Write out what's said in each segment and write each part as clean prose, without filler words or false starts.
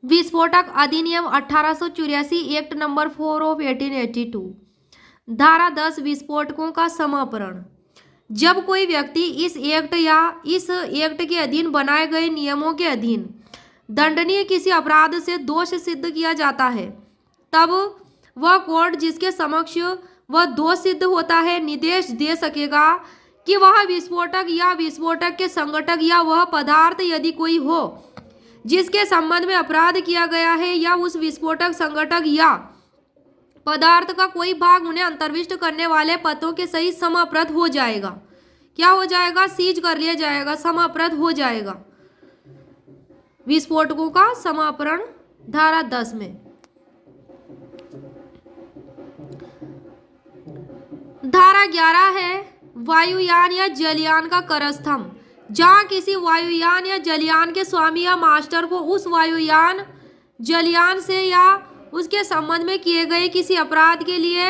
विस्फोटक अधिनियम 1884 act number 4 of 1882। धारा 10 विस्फोटकों का समापन। जब कोई व्यक्ति इस एक्ट या इस एक्ट के अधीन बनाए गए नियमों के अधीन दंडनीय किसी अपराध से दोष सिद्ध किया जाता है, तब वह कोर्ट जिसके समक्ष वह दोष सिद्ध होता है निर्देश दे सकेगा कि वह विस्फोटक या विस्फोटक के संगठक या वह पदार्थ यदि कोई हो जिसके संबंध में अपराध किया गया है या उस विस्फोटक संगठक या पदार्थ का कोई भाग उन्हें अंतर्विष्ट करने वाले पतों के सहित समाप्त हो जाएगा। क्या हो जाएगा? सीज कर लिया जाएगा, समाप्त हो जाएगा। विस्फोटकों का समापन धारा 10 में। धारा 11 है वायुयान या जलयान का करस्तंभ। जहां किसी वायुयान या जलयान के स्वामी या मास्टर को उस वायुयान जलयान से या उसके संबंध में किए गए किसी अपराध के लिए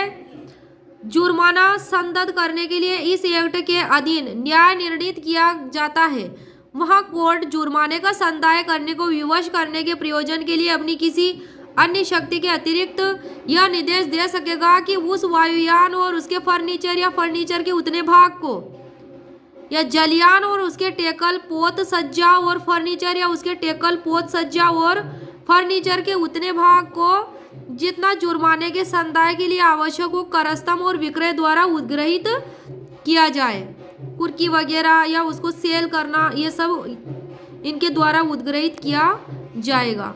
जुर्माना संदत करने के लिए इस एक्ट के अधीन न्याय निर्णीत किया जाता है, वहां कोर्ट जुर्माने का संदाय करने को विवश करने के प्रयोजन के लिए अपनी किसी अन्य शक्ति के अतिरिक्त यह निर्देश दे सकेगा कि उस वायुयान और उसके फर्नीचर या फर्नीचर के उतने भाग को या जलयान और उसके टेकल पोत सज्जा और फर्नीचर या उसके टेकल पोत सज्जा और फर्नीचर के उतने भाग को जितना जुर्माने के संदाय के लिए आवश्यक हो करस्तंभ और विक्रय द्वारा उद्ग्रहित किया जाए। कुर्की वगैरह या उसको सेल करना, ये सब इनके द्वारा उद्ग्रहित किया जाएगा।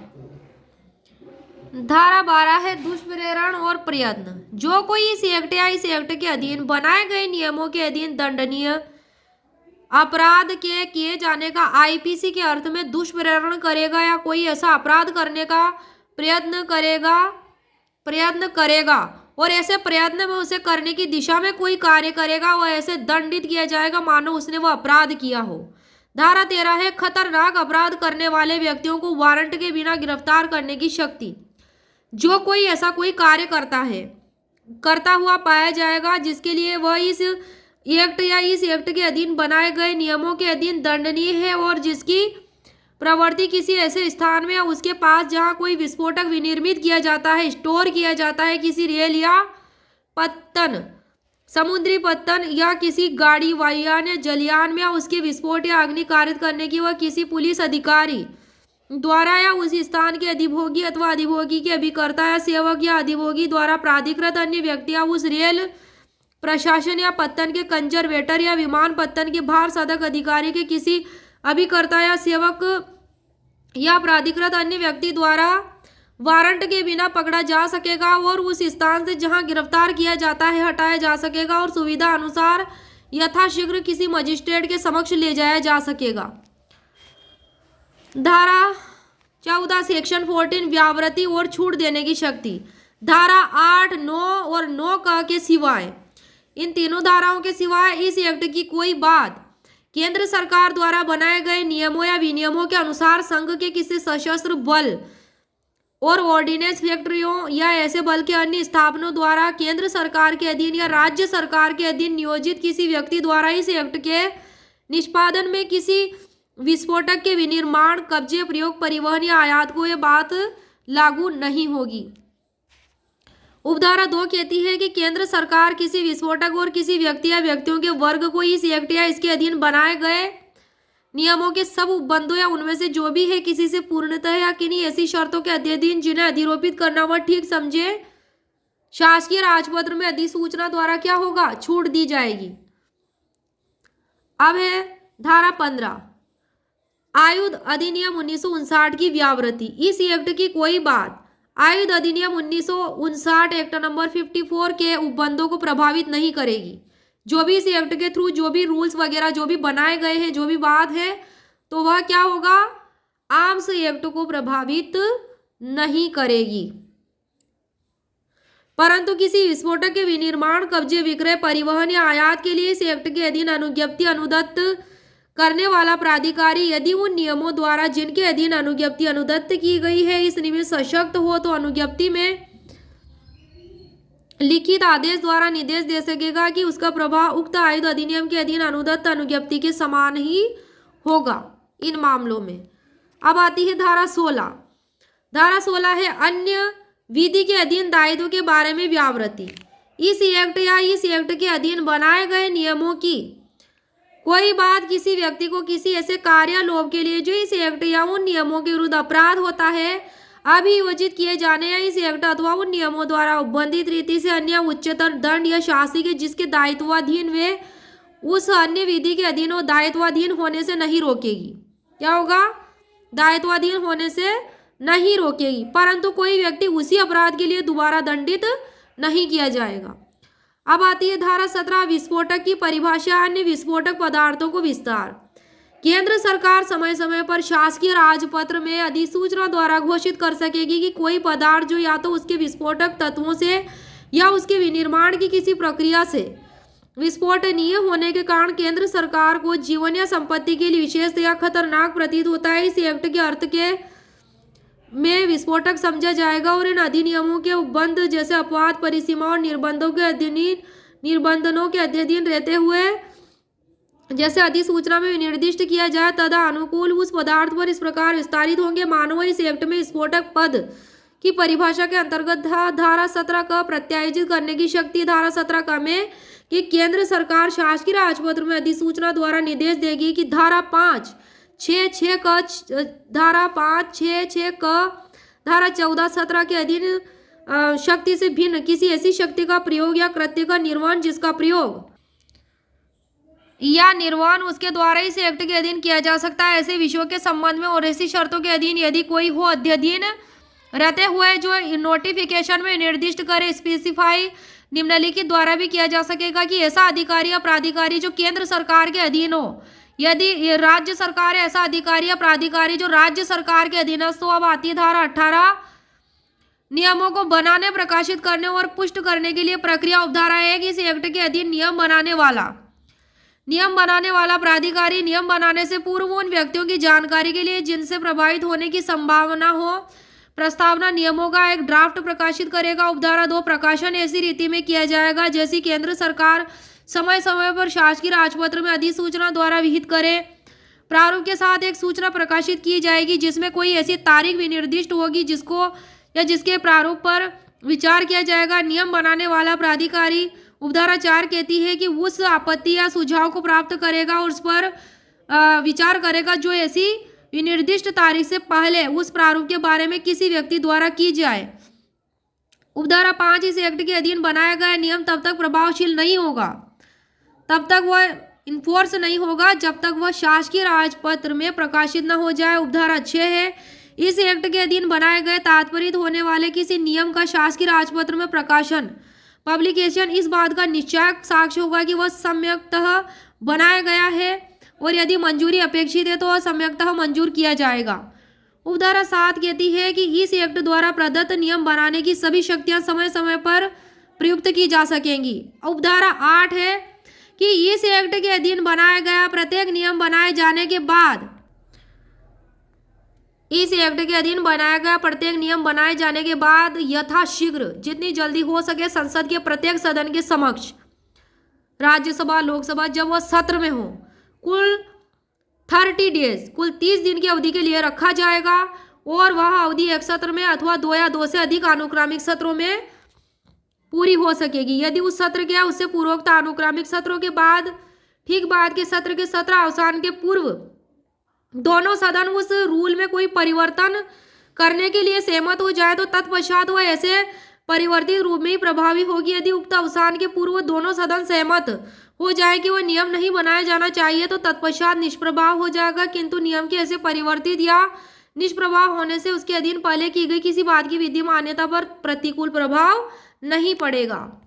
धारा 12 है दुष्प्रेरण और प्रयत्न। जो कोई इस एक्ट या इस एक्ट के अधीन बनाए गए नियमों के अधीन दंडनीय अपराध के किए जाने का आईपीसी के अर्थ में दुष्प्रेरण करेगा या कोई ऐसा अपराध करने का प्रयत्न करेगा और ऐसे प्रयत्न में उसे करने की दिशा में कोई कार्य करेगा, वह ऐसे दंडित किया जाएगा मानो उसने वह अपराध किया हो। धारा 13 है खतरनाक अपराध करने वाले व्यक्तियों को वारंट के बिना गिरफ्तार करने की शक्ति। जो कोई ऐसा कोई कार्य करता हुआ पाया जाएगा जिसके लिए वह इस एक्ट या इस एक्ट के अधीन बनाए गए नियमों के अधीन दंडनीय है और जिसकी प्रवृत्ति किसी ऐसे स्थान में या उसके पास जहां कोई विस्फोटक विनिर्मित किया जाता है, स्टोर किया जाता है, किसी रेल या पत्तन, समुद्री पत्तन या किसी गाड़ी वायुयान या जलयान में या उसके विस्फोट या अग्नि कारित करने की वह किसी पुलिस अधिकारी द्वारा या उस स्थान के अधिभोगी अथवा अधिभोगी के अभिकर्ता या सेवक या अधिभोगी द्वारा प्राधिकृत अन्य व्यक्ति या उस रेल प्रशासन या पत्तन के कंजर्वेटर या विमान पत्तन के भार साधक अधिकारी के किसी अभिकर्ता या सेवक या प्राधिकृत अन्य व्यक्ति द्वारा वारंट के बिना पकड़ा जा सकेगा और उस स्थान से जहां गिरफ्तार किया जाता है हटाया जा सकेगा और सुविधा अनुसार यथाशीघ्र किसी मजिस्ट्रेट के समक्ष ले जाया जा सकेगा। धारा 14 सेक्शन 14 व्यावृत्ति और छूट देने की शक्ति। धारा 8, 9 और 9 का के सिवाय, इन तीनों धाराओं के सिवाय इस एक्ट की कोई बात केंद्र सरकार द्वारा बनाए गए नियमों या विनियमों के अनुसार संघ के किसी सशस्त्र बल और ऑर्डिनेंस फैक्ट्रियों या ऐसे बल के अन्य स्थापनों द्वारा केंद्र सरकार के अधीन या राज्य सरकार के अधीन नियोजित किसी व्यक्ति द्वारा इस एक्ट के निष्पादन में किसी विस्फोटक के विनिर्माण, कब्जे, प्रयोग, परिवहन या आयात को यह बात लागू नहीं होगी। उपधारा 2 कहती है कि केंद्र सरकार किसी विस्फोटक और किसी व्यक्ति या व्यक्तियों के वर्ग को इस एक्ट या इसके अधीन बनाए गए नियमों के सब उपबंधों या उनमें से जो भी है किसी से पूर्णतः या किन्हीं ऐसी शर्तों के अधीन जिन्हें अधिरोपित करना वह ठीक समझे शासकीय राजपत्र में अधिसूचना द्वारा क्या होगा? छूट दी जाएगी। अब है धारा 15 आयुध अधिनियम 1959 की व्यावृत्ति। इस एक्ट की कोई बात आयुध अधिनियम 1959 एक्ट नंबर 54 के उपबंधों को प्रभावित नहीं करेगी। जो भी इस एक्ट के थ्रू जो भी रूल्स वगैरह जो भी बनाए गए हैं, जो भी बात है, तो वह क्या होगा? आर्म्स एक्ट को प्रभावित नहीं करेगी। परंतु किसी विस्फोटक के विनिर्माण, कब्जे, विक्रय, परिवहन या आयात के लिए इस एक्ट के अधीन अनुज्ञप्ति अनुदत्त करने वाला प्राधिकारी यदि उन नियमों द्वारा जिनके अधीन अनुज्ञप्ति अनुदत्त की गई है इस निमित्त सशक्त हो तो अनुज्ञप्ति में लिखित आदेश द्वारा निर्देश दे सकेगा कि उसका प्रभाव उक्त आयुध अधिनियम के अधीन अनुदत्त अनुज्ञप्ति के समान ही होगा इन मामलों में। अब आती है धारा 16 धारा 16 है अन्य विधि के अधीन दायित्व के बारे में व्यावृत्ति। इस एक्ट या इस एक्ट के अधीन बनाए गए नियमों की कोई बात किसी व्यक्ति को किसी ऐसे कार्य या लोभ के लिए जो इस एक्ट या उन नियमों के विरुद्ध अपराध होता है अभियोजित किए जाने या इस एक्ट अथवा उन नियमों द्वारा उपबंधित रीति से अन्य उच्चतर दंड या शास्ति के जिसके दायित्वाधीन वे उस अन्य विधि के अधीन और दायित्वाधीन होने से नहीं रोकेगी। क्या होगा? दायित्वाधीन होने से नहीं रोकेगी, परंतु कोई व्यक्ति उसी अपराध के लिए दोबारा दंडित नहीं किया जाएगा। अब आती है धारा 17 विस्फोटक की परिभाषा, अन्य विस्फोटक पदार्थों को विस्तार। केंद्र सरकार समय समय पर शासकीय राजपत्र में अधिसूचना द्वारा घोषित कर सकेगी कि कोई पदार्थ जो या तो उसके विस्फोटक तत्वों से या उसके विनिर्माण की किसी प्रक्रिया से विस्फोटनीय होने के कारण केंद्र सरकार को जीवन या संपत्ति के लिए विशेष या खतरनाक प्रतीत होता है, इस एक्ट के अर्थ के में विस्फोटक समझा जाएगा और इन अधिनियमों के उपबंध जैसे अपवाद परिसीमा और निर्बंधनों के अधीन रहते हुए जैसे अधिसूचना में निर्दिष्ट किया जाए तथा अनुकूल उस पदार्थ पर इस प्रकार विस्तारित होंगे मानो इस एक्ट में विस्फोटक पद की परिभाषा के अंतर्गत धारा 17 का प्रत्यायोजित करने की शक्ति। धारा 17 का में कि केंद्र सरकार शासकीय राजपत्र में अधिसूचना द्वारा निर्देश देगी कि धारा 5(6)(6) का धारा 5(6)(6) का धारा 14(17) के अधीन शक्ति से भिन्न किसी ऐसी शक्ति का प्रयोग या कृत्य का निर्वहन जिसका प्रयोग या निर्वहन उसके द्वारा इस एक्ट के अधीन किया जा सकता है, ऐसे विषयों के संबंध में और ऐसी शर्तों के अधीन यदि कोई हो अध्ययन रहते हुए जो नोटिफिकेशन में निर्दिष्ट करे स्पेसिफाई निम्नलिखित द्वारा भी किया जा सकेगा कि ऐसा अधिकारी या प्राधिकारी जो केंद्र सरकार के अधीन हो, यदि राज्य सरकार है ऐसा अधिकारी या प्राधिकारी जो राज्य सरकार के अधीनस्थ हो। अब आती है धारा 18 नियमों को बनाने प्रकाशित करने और पुष्ट करने के लिए प्रक्रिया। उपधारा है कि इस एक्ट के अधीन नियम बनाने वाला प्राधिकारी नियम बनाने से पूर्व उन व्यक्तियों की जानकारी के लिए जिनसे प्रभावित होने की संभावना हो प्रस्तावना नियमों का एक ड्राफ्ट प्रकाशित करेगा। उपधारा 2 प्रकाशन ऐसी रीति में किया जाएगा जैसी केंद्र सरकार समय समय पर शासकीय राजपत्र में अधिसूचना द्वारा विहित करे। प्रारूप के साथ एक सूचना प्रकाशित की जाएगी जिसमें कोई ऐसी तारीख भी निर्दिष्ट होगी जिसको या जिसके प्रारूप पर विचार किया जाएगा। नियम बनाने वाला प्राधिकारी उपधारा 4 कहती है कि उस आपत्ति या सुझाव को प्राप्त करेगा और उस पर विचार करेगा जो ऐसी विनिर्दिष्ट तारीख से पहले उस प्रारूप के बारे में किसी व्यक्ति द्वारा की जाए। उपधारा 5 इस एक्ट के अधीन बनाया गया नियम तब तक प्रभावशील नहीं होगा, तब तक वह इन्फोर्स नहीं होगा जब तक वह शासकीय राजपत्र में प्रकाशित न हो जाए। उपधारा 6 है इस एक्ट के अधीन बनाए गए तात्पर्य होने वाले किसी नियम का शासकीय राजपत्र में प्रकाशन पब्लिकेशन इस बात का निश्चय साक्ष्य होगा कि वह सम्यक्तः बनाया गया है और यदि मंजूरी अपेक्षित है तो वह सम्यक्तः मंजूर किया जाएगा। उपधारा 7 कहती है कि इस एक्ट द्वारा प्रदत्त नियम बनाने की सभी शक्तियां समय समय पर प्रयुक्त की जा सकेंगी। उपधारा 8 है कि इस एक्ट के अधीन बनाया गया प्रत्येक नियम बनाए जाने के बाद यथाशीघ्र जितनी जल्दी हो सके संसद के प्रत्येक सदन के समक्ष राज्यसभा लोकसभा जब वह सत्र में हो कुल 30 डेज कुल 30 दिन की अवधि के लिए रखा जाएगा और वह अवधि एक सत्र में अथवा 2 या 2 से अधिक अनुक्रमिक सत्रों में पूरी हो सकेगी। यदि उस सत्र के या उससे पूर्वोक्त अनुक्रमिक सत्रों के बाद ठीक बाद के सत्र के सत्र अवसान के पूर्व दोनों सदन उस रूल में कोई परिवर्तन करने के लिए सहमत हो जाए तो तत्पश्चात वह ऐसे परिवर्तित रूप में ही प्रभावी होगी। यदि उक्त अवसान के पूर्व दोनों सदन सहमत हो जाए कि वह नियम नहीं बनाया जाना चाहिए तो तत्पश्चात निष्प्रभाव हो जाएगा, किंतु नियम के ऐसे परिवर्तित या निष्प्रभाव होने से उसके अधीन पहले की गई किसी बात की विधि मान्यता पर प्रतिकूल प्रभाव नहीं पड़ेगा।